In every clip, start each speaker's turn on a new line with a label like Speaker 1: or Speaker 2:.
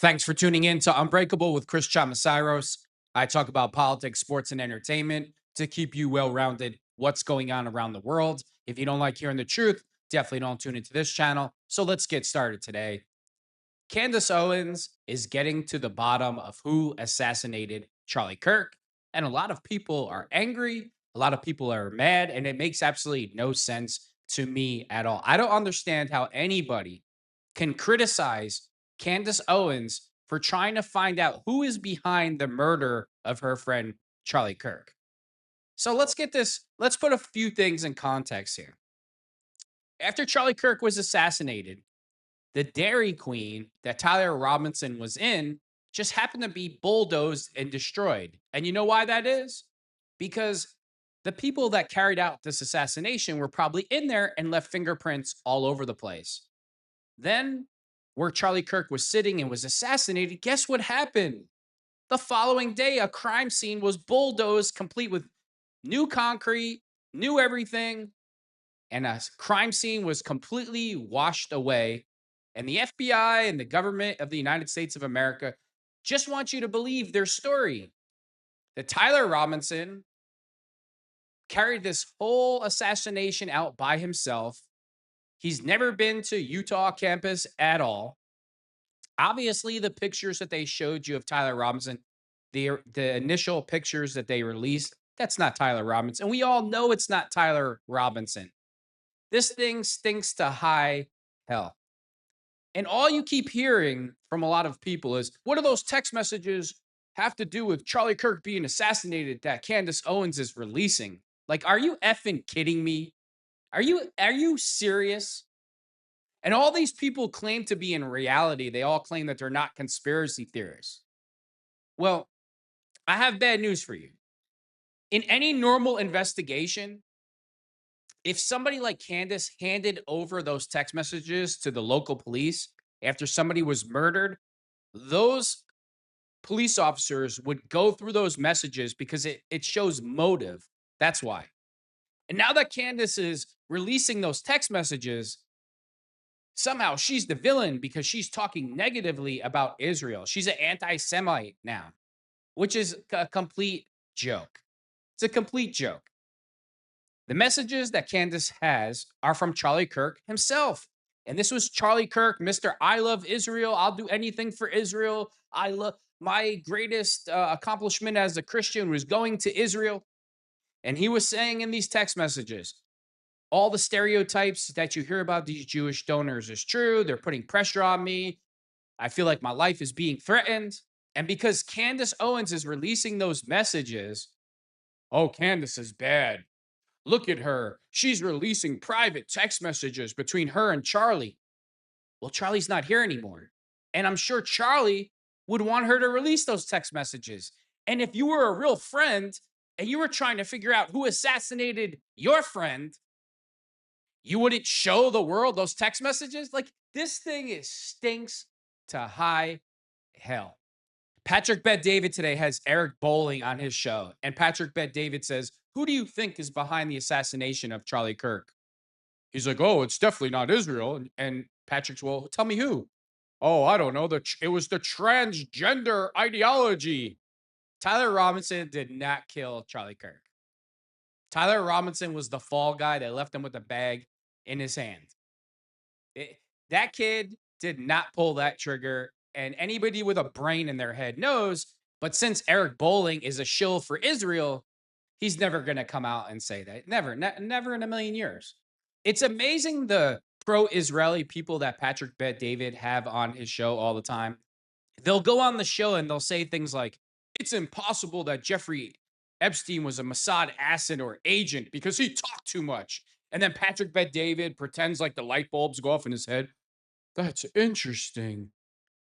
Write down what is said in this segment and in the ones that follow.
Speaker 1: Thanks for tuning in to Unbreakable with Chris Chamasiros. I talk about politics, sports, and entertainment to keep you well rounded. What's going on around the world? If you don't like hearing the truth, definitely don't tune into this channel. So let's get started today. Candace Owens is getting to the bottom of who assassinated Charlie Kirk. And a lot of people are angry. A lot of people are mad. And it makes absolutely no sense to me at all. I don't understand how anybody can criticize Candace Owens for trying to find out who is behind the murder of her friend Charlie Kirk. So let's put a few things in context here. After Charlie Kirk was assassinated, the Dairy Queen that Tyler Robinson was in just happened to be bulldozed and destroyed. And you know why that is? Because the people that carried out this assassination were probably in there and left fingerprints all over the place. Then, where Charlie Kirk was sitting and was assassinated, guess what happened? The following day, a crime scene was bulldozed, complete with new concrete, new everything, and a crime scene was completely washed away. And the FBI and the government of the United States of America just want you to believe their story that Tyler Robinson carried this whole assassination out by himself. He's never been to Utah campus at all. Obviously, the pictures that they showed you of Tyler Robinson, the initial pictures that they released, that's not Tyler Robinson. And we all know it's not Tyler Robinson. This thing stinks to high hell. And all you keep hearing from a lot of people is, what do those text messages have to do with Charlie Kirk being assassinated that Candace Owens is releasing? Like, are you effing kidding me? Are you serious? And all these people claim to be in reality. They all claim that they're not conspiracy theorists. Well, I have bad news for you. In any normal investigation, if somebody like Candace handed over those text messages to the local police after somebody was murdered, those police officers would go through those messages because it shows motive. That's why. And now that Candace is releasing those text messages, somehow she's the villain because she's talking negatively about Israel. She's an anti Semite now, which is a complete joke. It's a complete joke. The messages that Candace has are from Charlie Kirk himself. And this was Charlie Kirk, Mr. I love Israel. I'll do anything for Israel. I love my greatest accomplishment as a Christian was going to Israel. And he was saying in these text messages, all the stereotypes that you hear about these Jewish donors is true. They're putting pressure on me. I feel like my life is being threatened. And because Candace Owens is releasing those messages, oh, Candace is bad. Look at her. She's releasing private text messages between her and Charlie. Well, Charlie's not here anymore. And I'm sure Charlie would want her to release those text messages. And if you were a real friend and you were trying to figure out who assassinated your friend, you wouldn't show the world those text messages? Like, this thing stinks to high hell. Patrick Bet David today has Eric Bolling on his show. And Patrick Bet David says, who do you think is behind the assassination of Charlie Kirk? He's like, oh, it's definitely not Israel. And Patrick's, well, tell me who. Oh, I don't know. It was the transgender ideology. Tyler Robinson did not kill Charlie Kirk. Tyler Robinson was the fall guy that left him with a bag in his hand. That kid did not pull that trigger. And anybody with a brain in their head knows. But since Eric Bolling is a shill for Israel, he's never going to come out and say that. Never, never in a million years. It's amazing the pro-Israeli people that Patrick Bet David have on his show all the time. They'll go on the show and they'll say things like, it's impossible that Jeffrey Epstein was a Mossad asset or agent because he talked too much. And then Patrick Bet David pretends like the light bulbs go off in his head. That's interesting.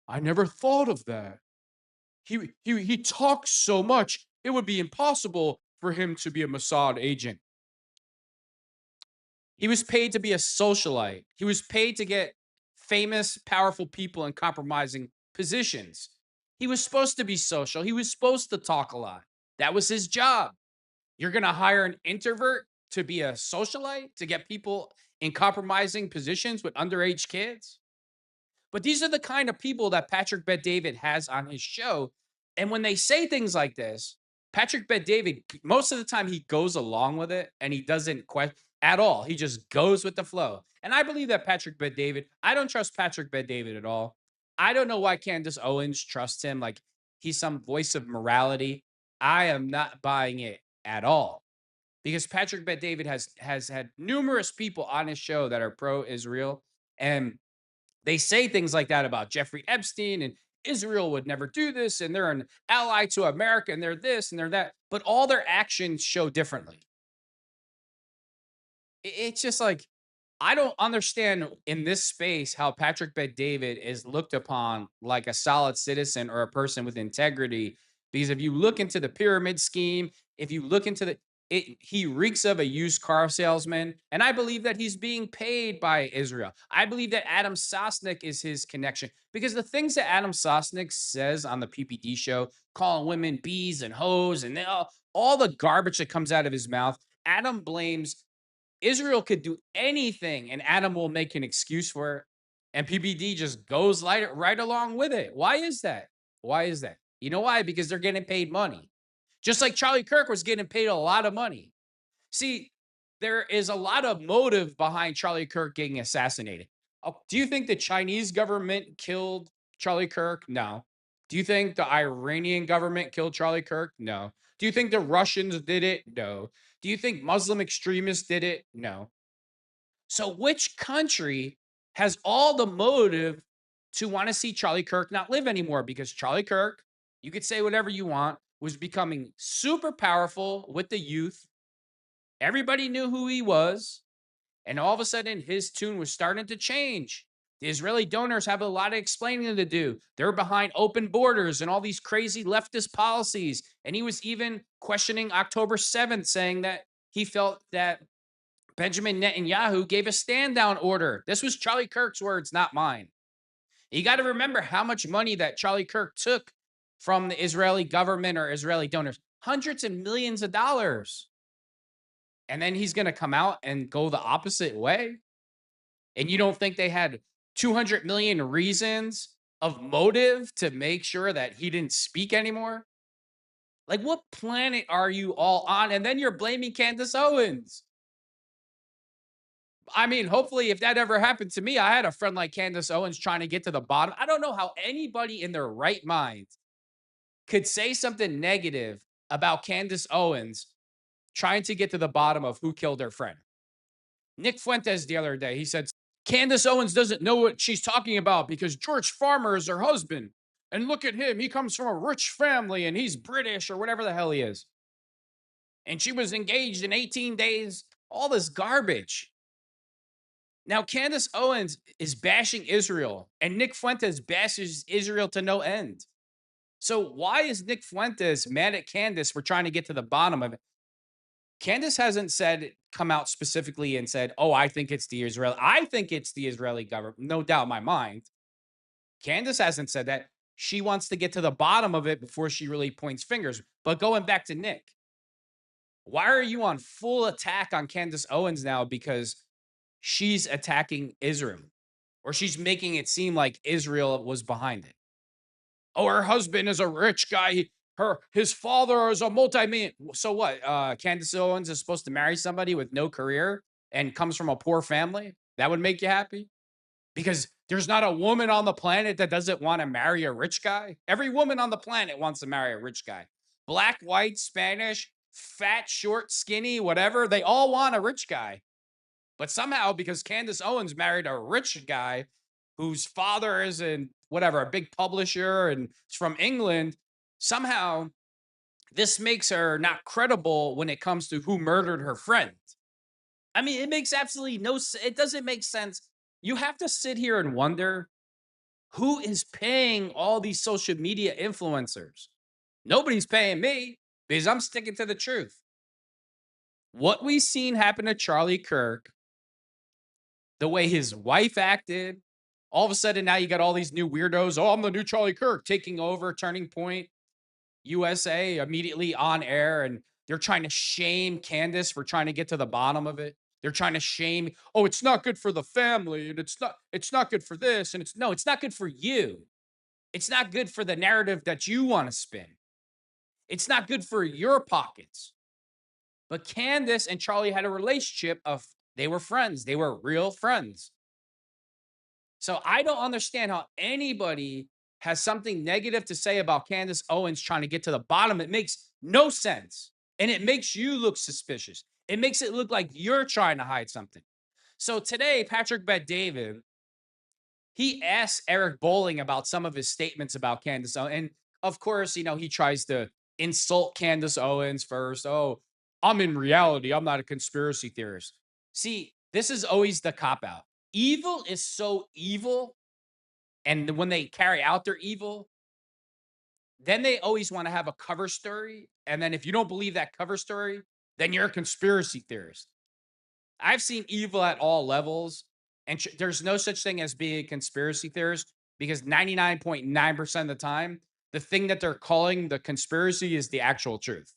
Speaker 1: I never thought of that. He talks so much, it would be impossible for him to be a Mossad agent. He was paid to be a socialite. He was paid to get famous, powerful people in compromising positions. He was supposed to be social. He was supposed to talk a lot. That was his job. You're going to hire an introvert to be a socialite to get people in compromising positions with underage kids? But these are the kind of people that Patrick Bet-David has on his show. And when they say things like this, Patrick Bet-David, most of the time, he goes along with it and he doesn't question at all. He just goes with the flow. And I believe that Patrick Bet-David, I don't trust Patrick Bet-David at all. I don't know why Candace Owens trusts him. Like he's some voice of morality. I am not buying it at all because Patrick Bet-David has had numerous people on his show that are pro-Israel, and they say things like that about Jeffrey Epstein and Israel would never do this, and they're an ally to America, and they're this and they're that, but all their actions show differently. It's just like I don't understand in this space how Patrick Bet David is looked upon like a solid citizen or a person with integrity. Because if you look into the pyramid scheme, if you look into he reeks of a used car salesman. And I believe that he's being paid by Israel. I believe that Adam Sosnick is his connection because the things that Adam Sosnick says on the PPD show, calling women bees and hoes and all the garbage that comes out of his mouth, Adam blames Israel could do anything and Adam will make an excuse for it. And PBD just goes right along with it. Why is that? Why is that? You know why? Because they're getting paid money. Just like Charlie Kirk was getting paid a lot of money. See, there is a lot of motive behind Charlie Kirk getting assassinated. Do you think the Chinese government killed Charlie Kirk? No. Do you think the Iranian government killed Charlie Kirk? No. Do you think the Russians did it? No. Do you think Muslim extremists did it? No. So, which country has all the motive to want to see Charlie Kirk not live anymore? Because Charlie Kirk, you could say whatever you want, was becoming super powerful with the youth. Everybody knew who he was. And all of a sudden, his tune was starting to change. The Israeli donors have a lot of explaining to do. They're behind open borders and all these crazy leftist policies. And he was even questioning October 7th, saying that he felt that Benjamin Netanyahu gave a stand down order. This was Charlie Kirk's words, not mine. You got to remember how much money that Charlie Kirk took from the Israeli government or Israeli donors, hundreds of millions of dollars. And then he's going to come out and go the opposite way. And you don't think they had 200 million reasons of motive to make sure that he didn't speak anymore? Like, what planet are you all on? And then you're blaming Candace Owens. I mean, hopefully, if that ever happened to me, I had a friend like Candace Owens trying to get to the bottom. I don't know how anybody in their right mind could say something negative about Candace Owens trying to get to the bottom of who killed her friend. Nick Fuentes the other day, he said, Candace Owens doesn't know what she's talking about because George Farmer is her husband. And look at him. He comes from a rich family and he's British or whatever the hell he is. And she was engaged in 18 days. All this garbage. Now, Candace Owens is bashing Israel and Nick Fuentes bashes Israel to no end. So why is Nick Fuentes mad at Candace for trying to get to the bottom of it? Candace hasn't come out specifically and said, oh, I think it's the Israeli government. No doubt in my mind. Candace hasn't said that. She wants to get to the bottom of it before she really points fingers. But going back to Nick, why are you on full attack on Candace Owens now? Because she's attacking Israel or she's making it seem like Israel was behind it. Oh, her husband is a rich guy. His father is a multi-million. So what? Candace Owens is supposed to marry somebody with no career and comes from a poor family? That would make you happy? Because there's not a woman on the planet that doesn't want to marry a rich guy. Every woman on the planet wants to marry a rich guy. Black, white, Spanish, fat, short, skinny, whatever. They all want a rich guy. But somehow, because Candace Owens married a rich guy whose father is a big publisher and is from England, somehow this makes her not credible when it comes to who murdered her friend. I mean, it makes absolutely no sense. It doesn't make sense. You have to sit here and wonder who is paying all these social media influencers. Nobody's paying me because I'm sticking to the truth. What we've seen happen to Charlie Kirk, the way his wife acted, all of a sudden now you got all these new weirdos. Oh, I'm the new Charlie Kirk taking over Turning Point USA immediately on air. And they're trying to shame Candace for trying to get to the bottom of it. They're trying to shame, oh, it's not good for the family, and it's not good for this, and it's not good for you. It's not good for the narrative that you want to spin. It's not good for your pockets. But Candace and Charlie had a relationship of they were friends. They were real friends. So I don't understand how anybody has something negative to say about Candace Owens trying to get to the bottom. It makes no sense. And it makes you look suspicious. It makes it look like you're trying to hide something. So today, Patrick Bet-David, he asked Eric Bolling about some of his statements about Candace Owens. And of course, he tries to insult Candace Owens first. Oh, I'm in reality. I'm not a conspiracy theorist. See, this is always the cop out. Evil is so evil. And when they carry out their evil, then they always want to have a cover story. And then if you don't believe that cover story, then you're a conspiracy theorist. I've seen evil at all levels. And there's no such thing as being a conspiracy theorist because 99.9% of the time, the thing that they're calling the conspiracy is the actual truth.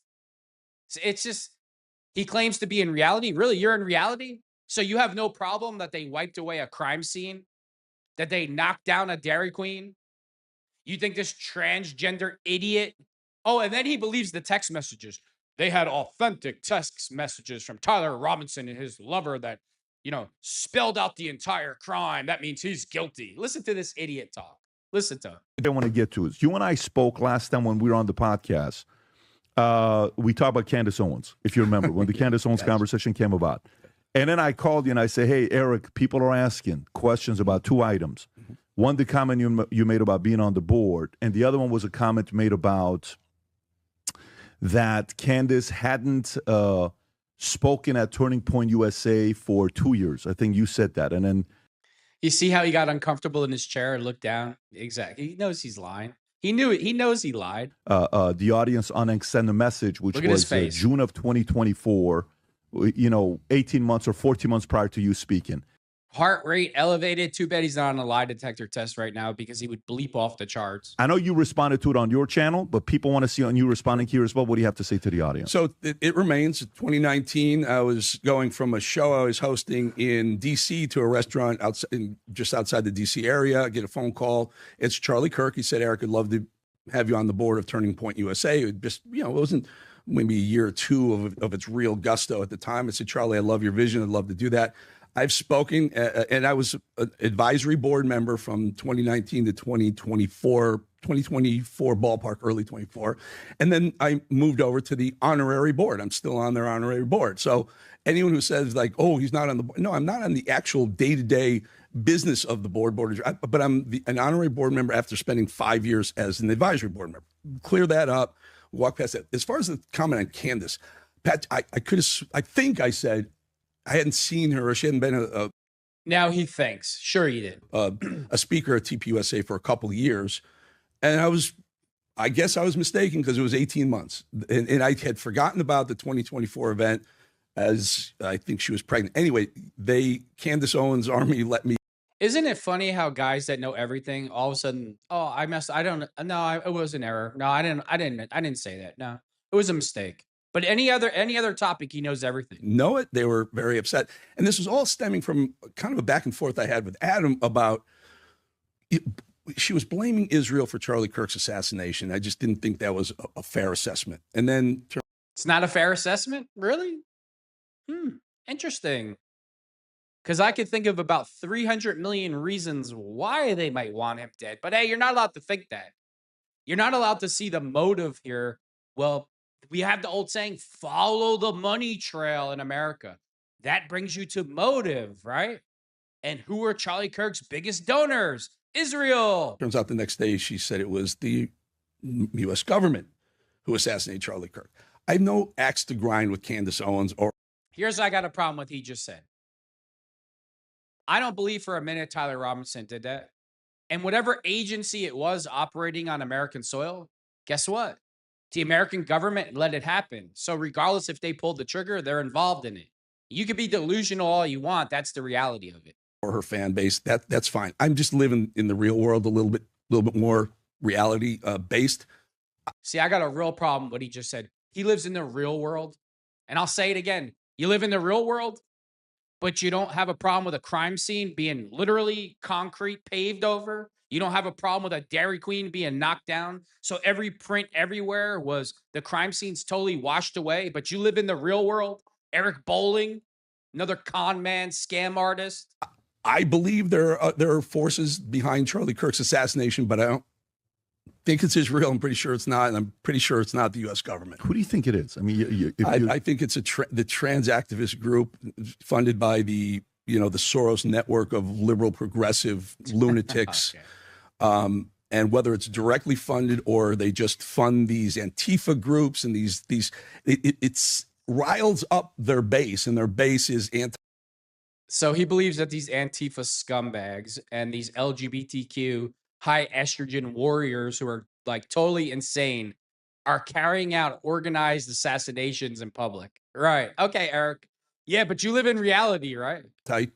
Speaker 1: So it's just, he claims to be in reality. Really, you're in reality? So you have no problem that they wiped away a crime scene, that they knocked down a Dairy Queen? You think this transgender idiot? Oh, and then he believes the text messages. They had authentic text messages from Tyler Robinson and his lover that, spelled out the entire crime. That means he's guilty. Listen to this idiot talk. Listen to him.
Speaker 2: I want to get to is you and I spoke last time when we were on the podcast. We talked about Candace Owens, if you remember, when the Candace Owens conversation came about. And then I called you and I said, hey, Eric, people are asking questions about two items. One, the comment you made about being on the board, and the other one was a comment made about that Candace hadn't spoken at Turning Point USA for 2 years. I think you said that. And then
Speaker 1: you see how he got uncomfortable in his chair and looked down? Exactly. He knows he's lying. He knew it. He knows he lied.
Speaker 2: The audience on sent a message, which was June of 2024, 18 months or 14 months prior to you speaking.
Speaker 1: Heart rate elevated. Too bad he's not on a lie detector test right now because he would bleep off the charts.
Speaker 2: I know you responded to it on your channel, but people want to see on you responding here as well. What do you have to say to the audience?
Speaker 3: So it remains. 2019, I was going from a show I was hosting in D.C. to a restaurant just outside the D.C. area. I get a phone call. It's Charlie Kirk. He said, Eric, I'd love to have you on the board of Turning Point USA. It just, it wasn't maybe a year or two of its real gusto at the time. I said, Charlie, I love your vision. I'd love to do that. I've spoken, and I was an advisory board member from 2019 to 2024 ballpark, early 24. And then I moved over to the honorary board. I'm still on their honorary board. So anyone who says like, oh, he's not on the board. No, I'm not on the actual day-to-day business of the board, but I'm an honorary board member after spending 5 years as an advisory board member. Clear that up, walk past that. As far as the comment on Candace, Pat, I think I said, I hadn't seen her, or she hadn't been
Speaker 1: now he thinks. Sure you did.
Speaker 3: A speaker at TPUSA for a couple of years. And I guess I was mistaken because it was 18 months. And I had forgotten about the 2024 event as I think she was pregnant. Anyway, Candace Owens' army let me.
Speaker 1: Isn't it funny how guys that know everything all of a sudden, oh, it was an error. No, I didn't say that. No, it was a mistake. But any other topic, he knows everything.
Speaker 3: Know it. They were very upset. And this was all stemming from kind of a back and forth I had with Adam about, she was blaming Israel for Charlie Kirk's assassination. I just didn't think that was a fair assessment. And then
Speaker 1: it's not a fair assessment? Really? Interesting. Because I could think of about 300 million reasons why they might want him dead. But hey, you're not allowed to think that. You're not allowed to see the motive here. Well, we have the old saying, follow the money trail in America. That brings you to motive, right? And who are Charlie Kirk's biggest donors? Israel.
Speaker 3: Turns out the next day she said it was the U.S. government who assassinated Charlie Kirk. I have no axe to grind with Candace Owens.
Speaker 1: Here's what I got a problem with he just said. I don't believe for a minute Tyler Robinson did that. And whatever agency it was operating on American soil, guess what? The American government let it happen. So regardless if they pulled the trigger, they're involved in it. You could be delusional all you want. That's the reality of it.
Speaker 3: Or her fan base, that's fine. I'm just living in the real world a little bit more reality based.
Speaker 1: See, I got a real problem with what he just said. He lives in the real world. And I'll say it again. You live in the real world, but you don't have a problem with a crime scene being literally concrete paved over. You don't have a problem with a Dairy Queen being knocked down. So every print everywhere was the crime scene's totally washed away. But you live in the real world. Eric Bolling, another con man, scam artist.
Speaker 3: I believe there are forces behind Charlie Kirk's assassination, but I don't think it's Israel. I'm pretty sure it's not, and I'm pretty sure it's not the U.S. government.
Speaker 2: Who do you think it is? I mean,
Speaker 3: I think it's the trans activist group funded by the Soros network of liberal progressive lunatics. Okay. And whether it's directly funded or they just fund these Antifa groups and it's riles up their base, and their base is anti.
Speaker 1: So he believes that these Antifa scumbags and these LGBTQ high estrogen warriors who are like totally insane are carrying out organized assassinations in public. Right. Okay, Eric. Yeah, but you live in reality, right?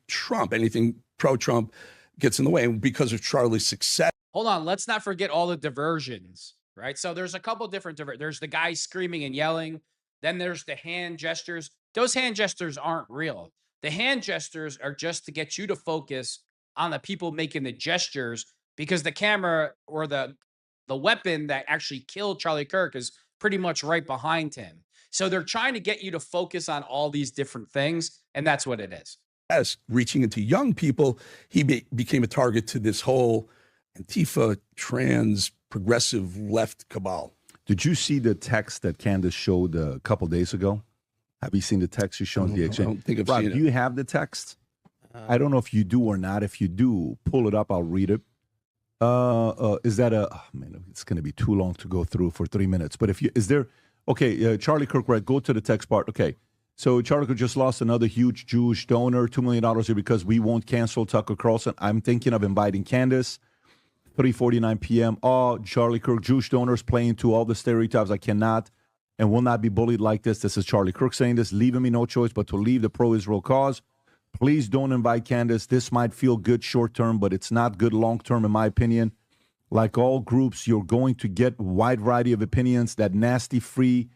Speaker 3: Trump, anything pro-Trump gets in the way. And because of Charlie's success.
Speaker 1: Hold on. Let's not forget all the diversions, right? So there's a couple different there's the guy screaming and yelling. Then there's the hand gestures. Those hand gestures aren't real. The hand gestures are just to get you to focus on the people making the gestures, because the camera or the weapon that actually killed Charlie Kirk is pretty much right behind him. So they're trying to get you to focus on all these different things, and that's what it is.
Speaker 3: As reaching into young people, he became a target to this whole Antifa, trans, progressive left cabal.
Speaker 2: Did you see the text that Candace showed a couple days ago? Have you seen the text she showed the exchange?
Speaker 3: I don't think I've
Speaker 2: Rob,
Speaker 3: seen it.
Speaker 2: Do you have the text? I don't know if you do or not. If you do, pull it up. I'll read it. Is that man, it's going to be too long to go through for 3 minutes. But Charlie Kirk, right, go to the text part. Okay. So Charlie Kirk just lost another huge Jewish donor, $2 million here because we won't cancel Tucker Carlson. I'm thinking of inviting Candace, 3:49 p.m. Charlie Kirk, Jewish donors playing to all the stereotypes. I cannot and will not be bullied like this. This is Charlie Kirk saying this, leaving me no choice but to leave the pro-Israel cause. Please don't invite Candace. This might feel good short-term, but it's not good long-term, in my opinion. Like all groups, you're going to get a wide variety of opinions. That nasty free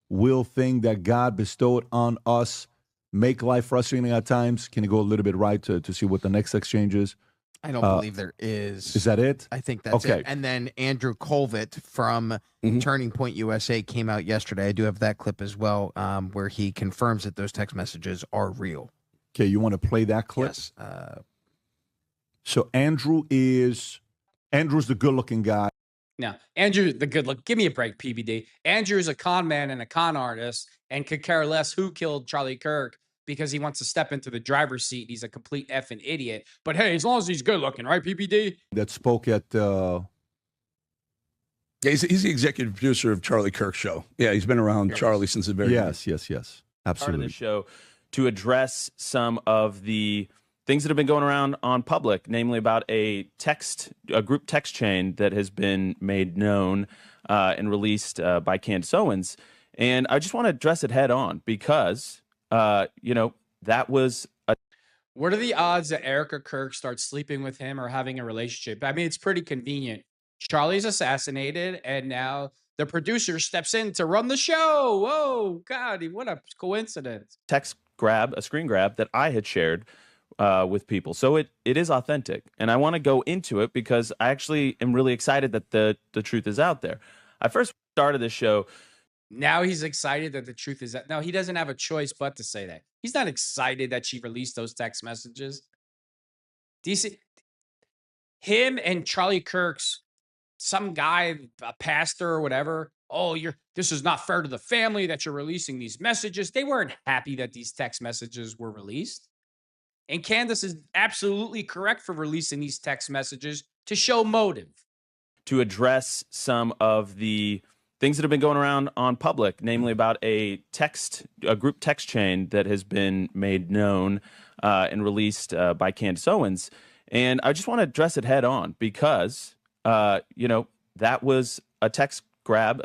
Speaker 2: will thing that God bestowed on us make life frustrating at times. Can you go a little bit right to see what the next exchange is?
Speaker 4: I don't believe there is.
Speaker 2: Is that it?
Speaker 4: I think that's it. And then Andrew Colvett from Turning Point USA came out yesterday. I do have that clip as well, where he confirms that those text messages are real.
Speaker 2: Okay, you want to play that clip?
Speaker 4: Yes.
Speaker 2: So Andrew's the good-looking guy.
Speaker 1: Now, Andrew, the good look. Give me a break, PBD. Andrew's a con man and a con artist and could care less who killed Charlie Kirk because he wants to step into the driver's seat. He's a complete effing idiot. But hey, as long as he's good looking, right, PBD?
Speaker 2: That spoke at...
Speaker 3: Yeah, he's the executive producer of Charlie Kirk's show. Yeah, he's been around Charlie since the very beginning.
Speaker 2: Yes. Absolutely.
Speaker 5: Part of the show to address some of the things that have been going around on public, namely about a group text chain that has been made known and released by Candace Owens. And I just want to address it head on because, that was a...
Speaker 1: What are the odds that Erica Kirk starts sleeping with him or having a relationship? I mean, it's pretty convenient. Charlie's assassinated, and now the producer steps in to run the show. Whoa, God, what a coincidence.
Speaker 5: A screen grab that I had shared with people. So it is authentic. And I want to go into it because I actually am really excited that the truth is out there. I first started this show.
Speaker 1: Now he's excited that the truth is that. No, he doesn't have a choice but to say that. He's not excited that she released those text messages. Do you see him and Charlie Kirk's, some guy, a pastor or whatever? Oh, this is not fair to the family that you're releasing these messages. They weren't happy that these text messages were released. And Candace is absolutely correct for releasing these text messages to show motive.
Speaker 5: To address some of the things that have been going around on public, namely about a group text chain that has been made known and released by Candace Owens. And I just want to address it head on because, that was a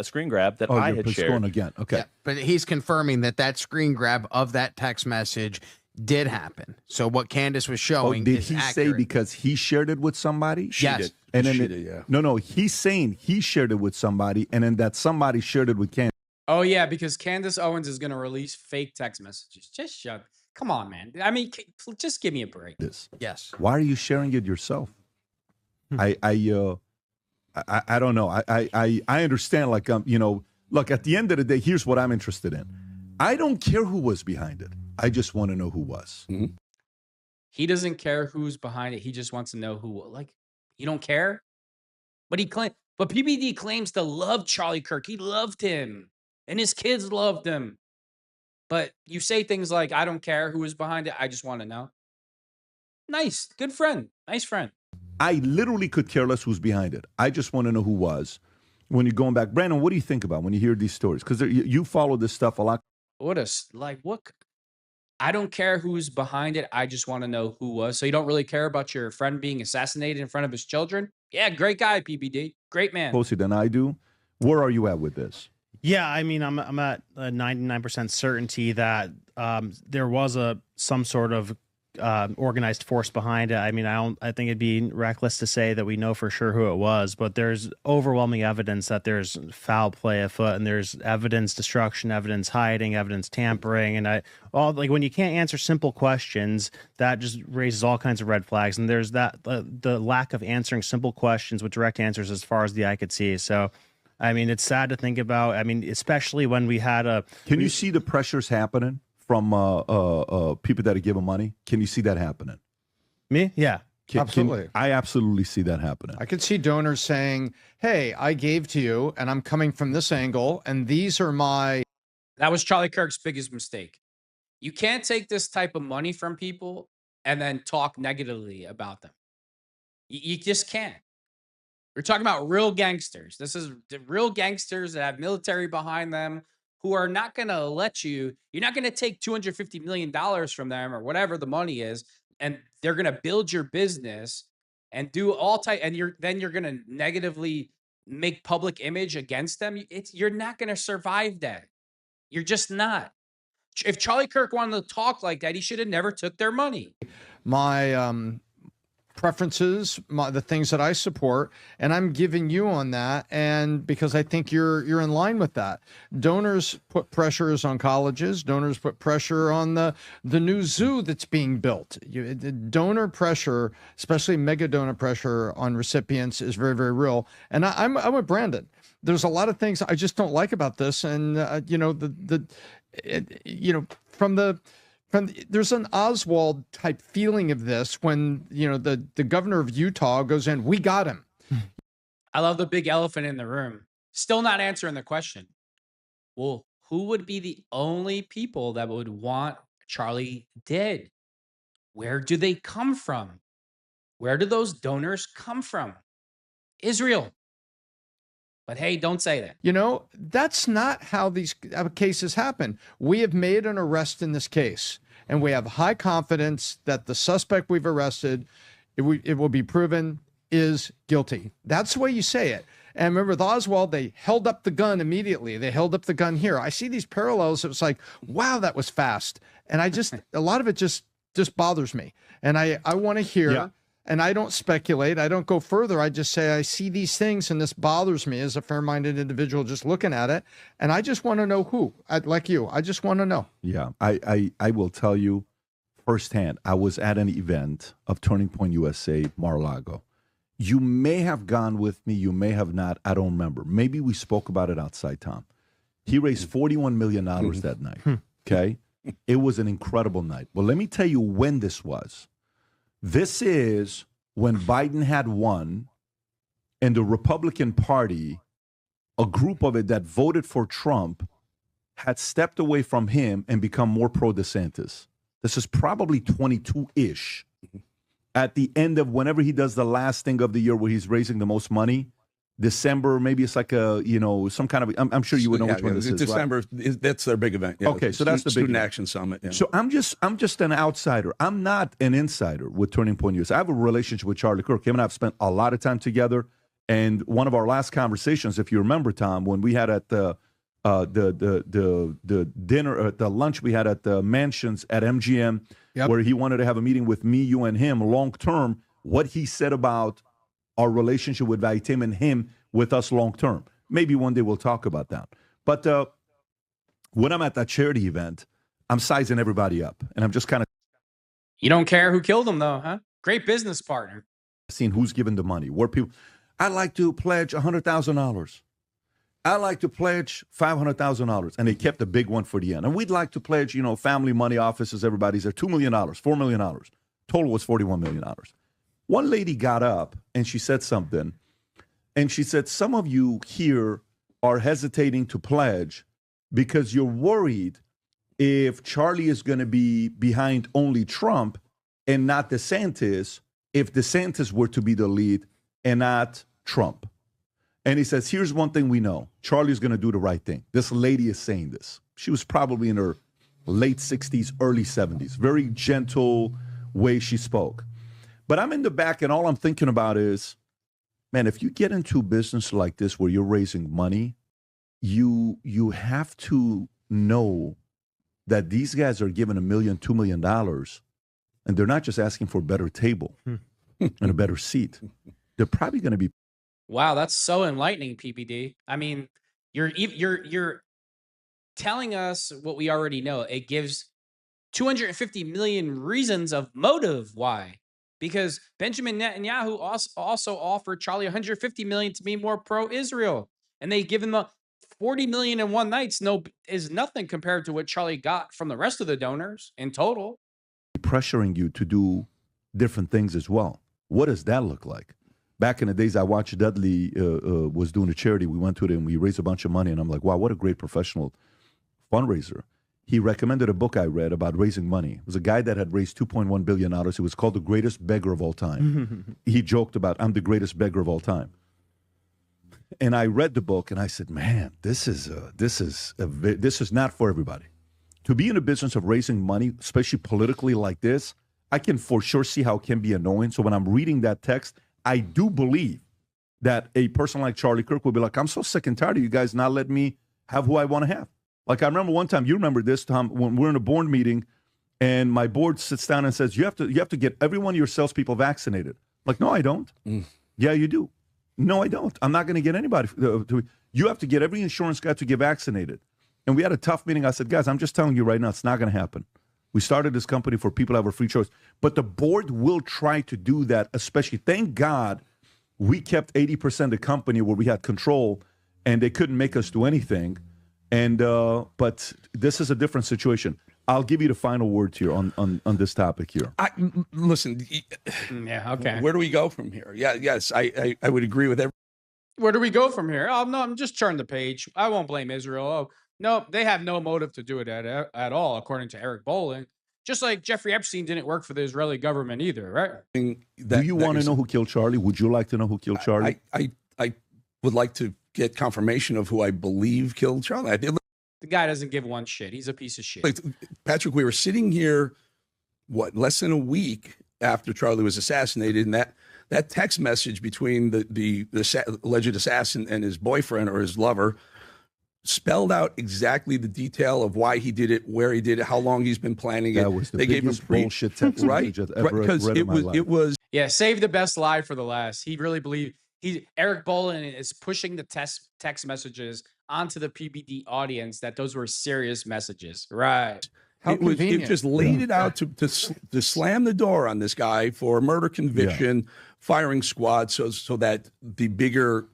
Speaker 5: screen grab that I had shared.
Speaker 2: Going again. Okay.
Speaker 4: Yeah, but he's confirming that screen grab of that text message did happen. So what Candace was showing
Speaker 2: did
Speaker 4: is
Speaker 2: he
Speaker 4: accurate.
Speaker 2: say because he shared it with somebody?
Speaker 4: Yes.
Speaker 3: Did.
Speaker 2: And then
Speaker 3: She did, yeah.
Speaker 2: No, he's saying he shared it with somebody, and then that somebody shared it with Candace.
Speaker 1: Oh, yeah, because Candace Owens is going to release fake text messages. Just shut. Come on, man. I mean, just give me a break.
Speaker 2: this.
Speaker 4: Yes.
Speaker 2: Why are you sharing it yourself? I don't know. I understand. Like, look, at the end of the day, here's what I'm interested in. I don't care who was behind it. I just want to know who was.
Speaker 3: Mhm.
Speaker 1: He doesn't care who's behind it. He just wants to know who. Like, you don't care. But PBD claims to love Charlie Kirk. He loved him, and his kids loved him. But you say things like, "I don't care who was behind it. I just want to know." Nice, good friend, nice friend.
Speaker 2: I literally could care less who's behind it. I just want to know who was. When you're going back, Brandon, what do you think about when you hear these stories? Because you follow this stuff a lot.
Speaker 1: What? I don't care who's behind it. I just want to know who was. So you don't really care about your friend being assassinated in front of his children? Yeah, great guy, PBD. Great man.
Speaker 2: Closer than I do. Where are you at with this?
Speaker 6: Yeah, I mean, I'm at a 99% certainty that there was some sort of organized force behind it. I mean, I think it'd be reckless to say that we know for sure who it was, but there's overwhelming evidence that there's foul play afoot, and there's evidence destruction, evidence hiding, evidence tampering, and when you can't answer simple questions, that just raises all kinds of red flags. And there's the lack of answering simple questions with direct answers as far as the eye could see. So, I mean, it's sad to think about. I mean, especially when we had
Speaker 2: Can you see the pressures happening from people that are giving money? Can you see that happening?
Speaker 6: Me? Yeah.
Speaker 7: Absolutely.
Speaker 2: I absolutely see that happening.
Speaker 7: I could see donors saying, hey, I gave to you and I'm coming from this angle and these are my...
Speaker 1: That was Charlie Kirk's biggest mistake. You can't take this type of money from people and then talk negatively about them. You just can't. We're talking about real gangsters. This is the real gangsters that have military behind them who are not going to you're not going to take $250 million from them or whatever the money is, and they're going to build your business and do and you're going to negatively make public image against them. You're not going to survive that. You're just not. If Charlie Kirk wanted to talk like that, he should have never took their money.
Speaker 7: My preferences, the things that I support, and I'm giving you on that, and because I think you're in line with that. Donors put pressures on colleges. Donors put pressure on the new zoo that's being built. Donor pressure, especially mega donor pressure on recipients, is very, very real. And I'm with Brandon. There's a lot of things I just don't like about this, and there's an Oswald type feeling of this when, the governor of Utah goes in, we got him.
Speaker 1: I love the big elephant in the room. Still not answering the question. Well, who would be the only people that would want Charlie dead? Where do they come from? Where do those donors come from? Israel. But hey, don't say that.
Speaker 7: That's not how these cases happen. We have made an arrest in this case, and we have high confidence that the suspect we've arrested, it will be proven, is guilty. That's the way you say it. And remember with Oswald, they held up the gun immediately. They held up the gun here. I see these parallels. It was like, wow, that was fast. And a lot of it just bothers me. And I want to hear... Yeah. And I don't speculate. I don't go further. I just say I see these things, and this bothers me as a fair-minded individual just looking at it. And I just want to know who. Like you, I just want to know.
Speaker 2: Yeah, I will tell you firsthand. I was at an event of Turning Point USA, Mar-a-Lago. You may have gone with me. You may have not. I don't remember. Maybe we spoke about it outside, Tom. He raised $41 million that night. Okay? It was an incredible night. Well, let me tell you when this was. This is when Biden had won, and the Republican Party, a group of it that voted for Trump, had stepped away from him and become more pro-DeSantis. This is probably 22-ish. At the end of whenever he does the last thing of the year where he's raising the most money, December, maybe it's like some kind of, I'm sure you would know which one this is.
Speaker 3: December, right? That's their big event. Yeah,
Speaker 2: okay, so that's the big
Speaker 3: Student Action Summit. Yeah.
Speaker 2: So I'm just an outsider. I'm not an insider with Turning Point USA. I have a relationship with Charlie Kirk. Him and I have spent a lot of time together. And one of our last conversations, if you remember, Tom, when we had at the dinner, the lunch we had at the mansions at MGM, where he wanted to have a meeting with me, you, and him long term, what he said about our relationship with Vaitim and him with us long term. Maybe one day we'll talk about that. But when I'm at that charity event, I'm sizing everybody up, and I'm just kind of
Speaker 1: You don't care who killed him, though, huh? Great business partner.
Speaker 2: seeing who's giving the money. Where people, I'd like to pledge $100,000. I like to pledge $500,000, and they kept the big one for the end. And we'd like to pledge, family money offices, everybody's there, $2 million, $4 million. Total was $41 million. One lady got up and she said something, and she said, some of you here are hesitating to pledge because you're worried if Charlie is going to be behind only Trump and not DeSantis, if DeSantis were to be the lead and not Trump. And he says, here's one thing we know. Charlie's going to do the right thing. This lady is saying this. She was probably in her late 60s, early 70s. Very gentle way she spoke. But I'm in the back, and all I'm thinking about is, man, if you get into business like this where you're raising money, you have to know that these guys are given $1 million, $2 million, and they're not just asking for a better table and a better seat. They're probably going to be.
Speaker 1: Wow, that's so enlightening, PBD. I mean, you're telling us what we already know. It gives 250 million reasons of motive why. Because Benjamin Netanyahu also offered Charlie 150 million to be more pro-Israel, and they give him 40 million in one night. Is nothing compared to what Charlie got from the rest of the donors in total.
Speaker 2: Pressuring you to do different things as well. What does that look like? Back in the days, I watched Dudley was doing a charity. We went to it and we raised a bunch of money. And I'm like, wow, what a great professional fundraiser. He recommended a book I read about raising money. It was a guy that had raised $2.1 billion. It was called The Greatest Beggar of All Time. He joked about, I'm the greatest beggar of all time. And I read the book and I said, man, this is not for everybody. To be in a business of raising money, especially politically like this, I can for sure see how it can be annoying. So when I'm reading that text, I do believe that a person like Charlie Kirk will be like, I'm so sick and tired of you guys not letting me have who I want to have. Like I remember one time, you remember this, Tom, when we're in a board meeting and my board sits down and says, you have to get every one of your salespeople vaccinated. I'm like, no, I don't. Yeah, you do. No, I don't. I'm not going to get anybody. You have to get every insurance guy to get vaccinated. And we had a tough meeting. I said, guys, I'm just telling you right now, it's not going to happen. We started this company for people to have a free choice. But the board will try to do that, especially. Thank God we kept 80% of the company where we had control, and they couldn't make us do anything. And but this is a different situation. I'll give you the final words here on this topic here.
Speaker 3: Listen.
Speaker 1: Yeah, okay.
Speaker 3: Where do we go from here? Yes, I would agree with everything.
Speaker 1: Where do we go from here? Oh, no, I'm just turn the page. I won't blame Israel. Oh, no, they have no motive to do it at all, according to Eric Bolling. Just like Jeffrey Epstein didn't work for the Israeli government either, right?
Speaker 2: Do you want to know who killed Charlie? Would you like to know who killed Charlie?
Speaker 3: I would like to get confirmation of who I believe killed Charlie.
Speaker 1: The guy doesn't give one shit. He's a piece of shit.
Speaker 3: Patrick, we were sitting here, less than a week after Charlie was assassinated, and that text message between the alleged assassin and his boyfriend or his lover spelled out exactly the detail of why he did it, where he did it, how long he's been planning it.
Speaker 2: That was the biggest bullshit text message I've ever read in my life.
Speaker 3: It was.
Speaker 1: Yeah, save the best lie for the last. He really believed. Eric Bolling is pushing the text messages onto the PBD audience that those were serious messages. Right.
Speaker 3: It just laid it out to slam the door on this guy for a murder conviction, firing squad, so that the bigger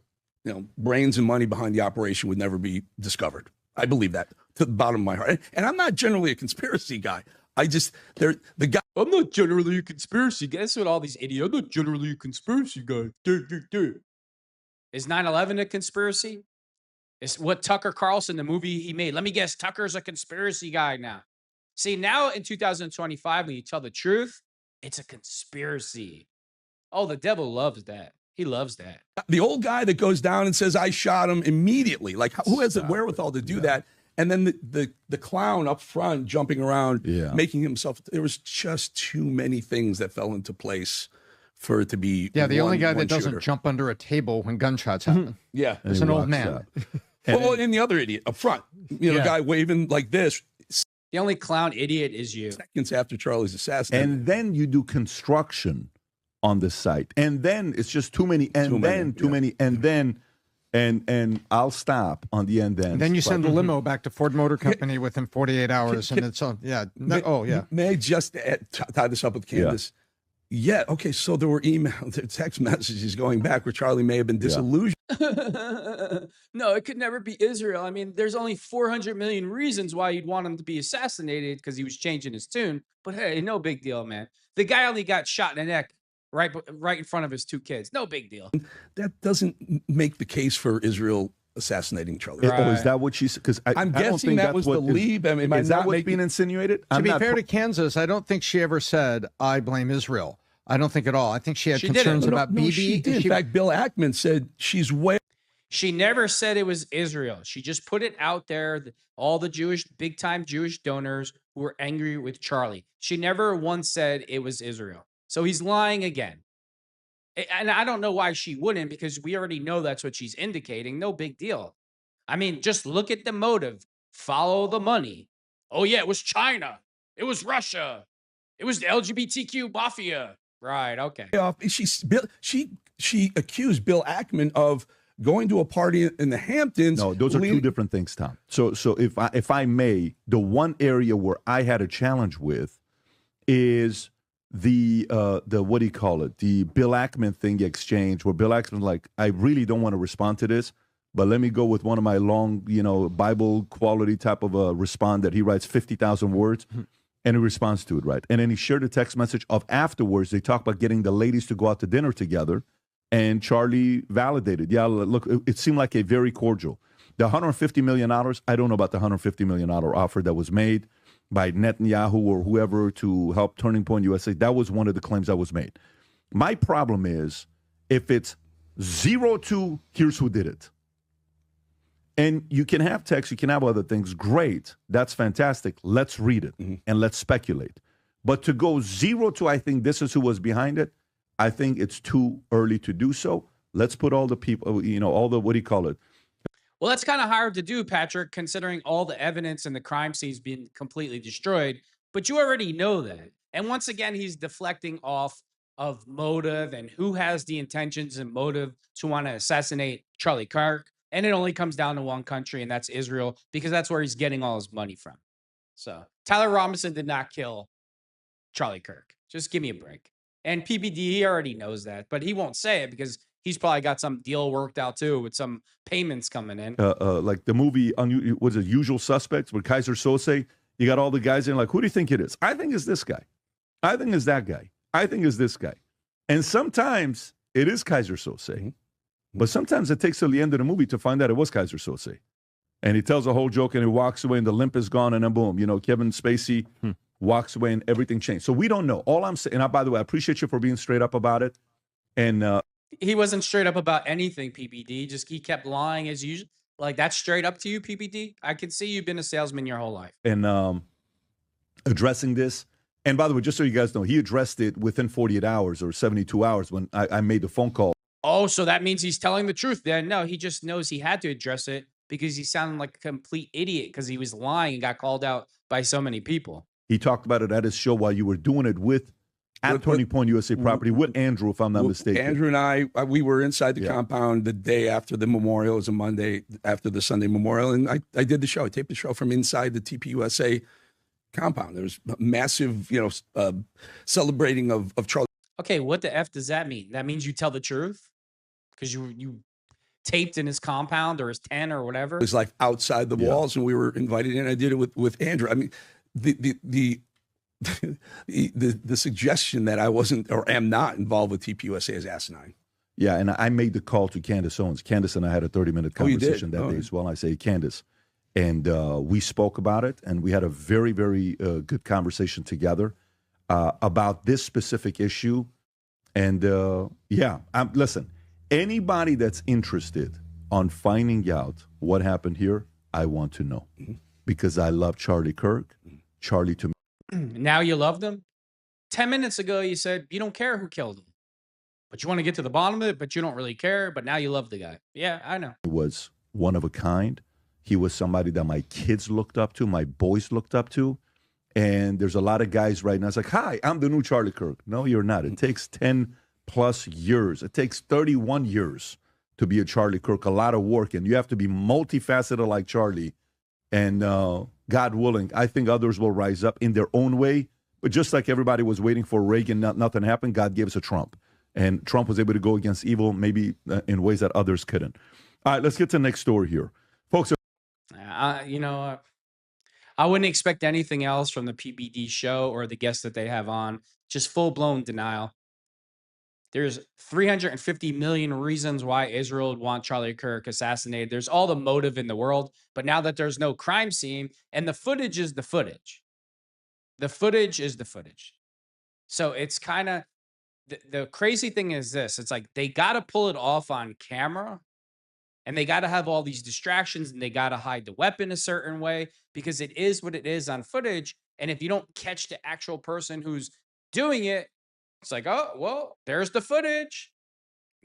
Speaker 3: brains and money behind the operation would never be discovered. I believe that to the bottom of my heart. And I'm not generally a conspiracy guy. I'm not generally a conspiracy guy. That's what all these idiots. I'm not generally a conspiracy guy.
Speaker 1: Is 9/11 a conspiracy? Is what Tucker Carlson, the movie he made? Let me guess, Tucker's a conspiracy guy now. See, now in 2025, when you tell the truth, it's a conspiracy. Oh, the devil loves that. He loves that.
Speaker 3: The old guy that goes down and says, I shot him immediately. Like, who has the wherewithal to do that? And then the clown up front jumping around, making himself. There was just too many things that fell into place for it to be.
Speaker 7: Yeah, the only guy that doesn't jump under a table when gunshots happen.
Speaker 3: Yeah.
Speaker 7: It's an old man.
Speaker 3: And the other idiot up front, the guy waving like this.
Speaker 1: The only clown idiot is you.
Speaker 3: Seconds after Charlie's assassination.
Speaker 2: And then you do construction on the site. And then it's just too many. And too many. And then and I'll stop on the end then.
Speaker 7: And then you send a limo back to Ford Motor Company within 48 hours, and it's on. Yeah.
Speaker 3: May I just tie this up with Candace? Yeah. Okay. So there were text messages going back where Charlie may have been disillusioned.
Speaker 1: No, it could never be Israel. I mean, there's only 400 million reasons why you'd want him to be assassinated because he was changing his tune. But hey, no big deal, man. The guy only got shot in the neck right in front of his 2 kids. No big deal.
Speaker 3: That doesn't make the case for Israel assassinating Charlie.
Speaker 2: Oh, is that what she said? Because
Speaker 3: I'm
Speaker 2: I don't
Speaker 3: guessing
Speaker 2: think
Speaker 3: that
Speaker 2: that's
Speaker 3: was the
Speaker 2: what
Speaker 3: lead. I mean,
Speaker 2: is that what's being insinuated?
Speaker 7: To be fair to Kansas, I don't think she ever said, I blame Israel. I don't think at all. I think she had concerns about BB.
Speaker 3: She did. In fact, Bill Ackman said she's way.
Speaker 1: She never said it was Israel. She just put it out there. All the big-time Jewish donors who were angry with Charlie. She never once said it was Israel. So he's lying again. And I don't know why she wouldn't, because we already know that's what she's indicating. No big deal. I mean, just look at the motive. Follow the money. Oh, yeah, it was China. It was Russia. It was the LGBTQ mafia. Right, okay.
Speaker 3: She accused Bill Ackman of going to a party in the Hamptons.
Speaker 2: No, those are 2 different things, Tom. So if I may, the one area where I had a challenge with is the what do you call it? The Bill Ackman thing exchange, where Bill Ackman's like, I really don't want to respond to this, but let me go with one of my long, Bible quality type of a respond that he writes 50,000 words. And he responds to it, right? And then he shared a text message of afterwards. They talk about getting the ladies to go out to dinner together. And Charlie validated. Yeah, look, it seemed like a very cordial. The $150 million, I don't know about the $150 million offer that was made by Netanyahu or whoever to help Turning Point USA. That was one of the claims that was made. My problem is if it's 0-2, here's who did it. And you can have text, you can have other things. Great. That's fantastic. Let's read it and let's speculate. But to go 0-2, I think this is who was behind it. I think it's too early to do so. Let's put all the people, all the, what do you call it?
Speaker 1: Well, that's kind of hard to do, Patrick, considering all the evidence and the crime scene's been completely destroyed. But you already know that. And once again, he's deflecting off of motive and who has the intentions and motive to want to assassinate Charlie Kirk. And it only comes down to one country, and that's Israel, because that's where he's getting all his money from. So Tyler Robinson did not kill Charlie Kirk. Just give me a break. And PBD, he already knows that, but he won't say it because he's probably got some deal worked out too with some payments coming in.
Speaker 2: Like the movie, was it Usual Suspects with Kaiser Sose? You got all the guys in, like, who do you think it is? I think it's this guy. I think it's that guy. I think it's this guy. And sometimes it is Kaiser Sose. But sometimes it takes till the end of the movie to find out it was Kaiser Sose. And he tells a whole joke and he walks away and the limp is gone and then boom, Kevin Spacey walks away and everything changed. So we don't know. All I'm saying, and by the way, I appreciate you for being straight up about it. And
Speaker 1: he wasn't straight up about anything, PBD. Just he kept lying as usual. Like, that's straight up to you, PBD? I can see you've been a salesman your whole life.
Speaker 2: And addressing this. And by the way, just so you guys know, he addressed it within 48 hours or 72 hours when I made the phone call.
Speaker 1: Oh, so that means he's telling the truth then? No, he just knows he had to address it because he sounded like a complete idiot because he was lying and got called out by so many people.
Speaker 2: He talked about it at his show while you were doing it at Turning Point USA property with Andrew, if I'm not mistaken.
Speaker 3: Andrew and I, we were inside the compound the day after the memorial. It was a Monday after the Sunday memorial. And I did the show. I taped the show from inside the TPUSA compound. There was a massive, celebrating of Charlie.
Speaker 1: Okay, what the F does that mean? That means you tell the truth? Because you taped in his compound or his tent or whatever?
Speaker 3: It was like outside the walls, and we were invited in. I did it with Andrew. I mean, the suggestion that I wasn't or am not involved with TPUSA is asinine.
Speaker 2: Yeah, and I made the call to Candace Owens. Candace and I had a 30-minute conversation that day as well. I say, Candace, and we spoke about it, and we had a very, very good conversation together about this specific issue. And listen, anybody that's interested on finding out what happened here, I want to know because I love Charlie Kirk. Charlie to me.
Speaker 1: Now you love them? 10 minutes ago, you said you don't care who killed him, but you want to get to the bottom of it, but you don't really care. But now you love the guy. Yeah, I know.
Speaker 2: He was one of a kind. He was somebody that my kids looked up to, my boys looked up to. And there's a lot of guys right now. It's like, hi, I'm the new Charlie Kirk. No, you're not. It takes 10 plus years. It takes 31 years to be a Charlie Kirk, a lot of work, and you have to be multifaceted like Charlie. And God willing, I think others will rise up in their own way. But just like everybody was waiting for Reagan, nothing happened, God gave us a Trump. And Trump was able to go against evil maybe in ways that others couldn't. All right, let's get to the next story here. Folks.
Speaker 1: I wouldn't expect anything else from the PBD show or the guests that they have on. Just full-blown denial. There's 350 million reasons why Israel would want Charlie Kirk assassinated. There's all the motive in the world. But now that there's no crime scene, and the footage is the footage. The footage is the footage. So it's kind of, the crazy thing is this. It's like they got to pull it off on camera. And they got to have all these distractions, and they got to hide the weapon a certain way because it is what it is on footage. And if you don't catch the actual person who's doing it, it's like, oh, well, there's the footage.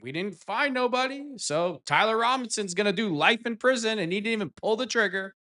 Speaker 1: We didn't find nobody. So Tyler Robinson's going to do life in prison, and he didn't even pull the trigger.